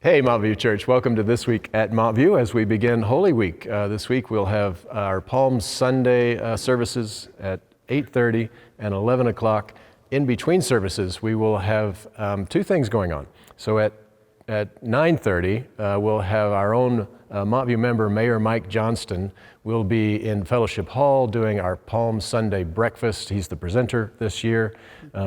Hey, Montview Church, welcome to This Week at Montview as we begin Holy Week. This week we'll have our Palm Sunday services at 8:30 and 11 o'clock. In between services, we will have two things going on. So at 9:30, we'll have our own Montview member, Mayor Mike Johnston, will be in Fellowship Hall doing our Palm Sunday breakfast. He's the presenter this year,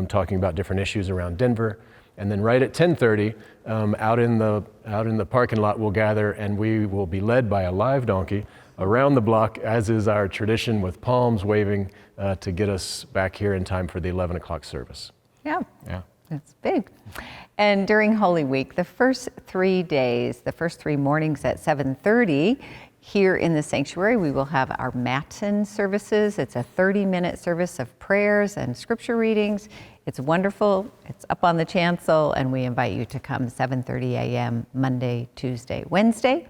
talking about different issues around Denver. And then right at 10:30, out in the parking lot, we'll gather and we will be led by a live donkey around the block, as is our tradition, with palms waving to get us back here in time for the 11 o'clock service. Yeah, that's big. And during Holy Week, the first 3 days, the first 3 mornings at 7:30, here in the sanctuary, we will have our Matin services. It's a 30-minute service of prayers and scripture readings. It's wonderful. It's up on the chancel, and we invite you to come 7:30 a.m. Monday, Tuesday, Wednesday.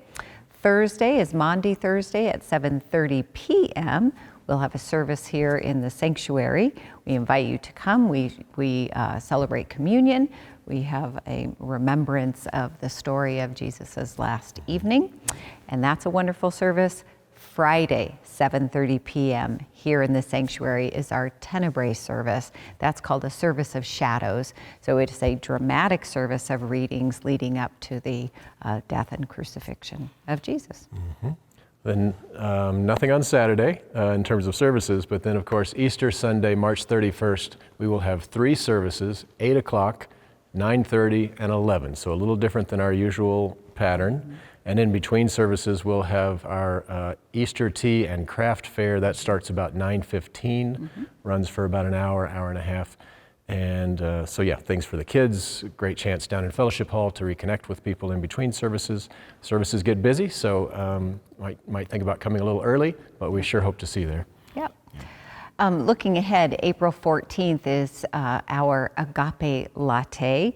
Thursday is Maundy Thursday at 7:30 p.m. We'll have a service here in the sanctuary. We invite you to come. We celebrate communion. We have a remembrance of the story of Jesus's last evening, and that's a wonderful service. Friday, 7:30 p.m. here in the sanctuary is our Tenebrae service. That's called a service of shadows. So it is a dramatic service of readings leading up to the death and crucifixion of Jesus. Mm-hmm. Then nothing on Saturday in terms of services, but then of course Easter Sunday, March 31st, we will have 3 services, 8 o'clock, 9:30, and 11. So a little different than our usual pattern. Mm-hmm. And in between services, we'll have our Easter tea and craft fair. That starts about 9:15, runs for about an hour, hour and a half. And so yeah, things for the kids, great chance down in Fellowship Hall to reconnect with people in between services. Services get busy, so might think about coming a little early, but we sure hope to see you there. Yep. Looking ahead, April 14th is our Agape Latte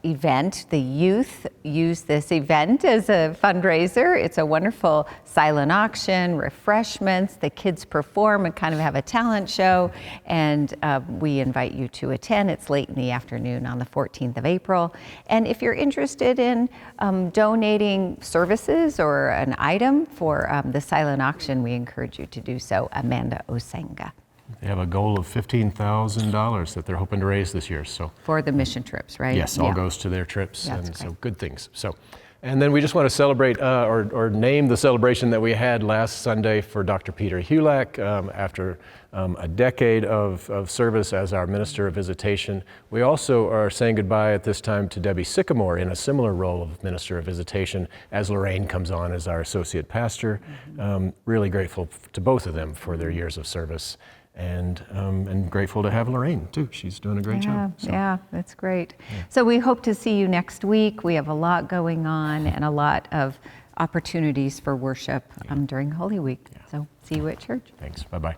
event. The youth use this event as a fundraiser. It's a wonderful silent auction, refreshments. The kids perform and kind of have a talent show, and we invite you to attend. It's late in the afternoon on the 14th of April. And if you're interested in donating services or an item for the silent auction, we encourage you to do so. Amanda Osenga. They have a goal of $15,000 that they're hoping to raise this year. So for the mission trips, right? Yes, all goes to their trips, That's and great. so good things. So, and then we just want to celebrate or name the celebration that we had last Sunday for Dr. Peter Hulak after a decade of service as our Minister of Visitation. We also are saying goodbye at this time to Debbie Sycamore in a similar role of Minister of Visitation as Lorraine comes on as our Associate Pastor. Really grateful to both of them for their years of service. And grateful to have Lorraine too. She's doing a great job. So. Yeah, that's great. Yeah. So we hope to see you next week. We have a lot going on and a lot of opportunities for worship during Holy Week. Yeah. So see you at church. Thanks. Bye-bye.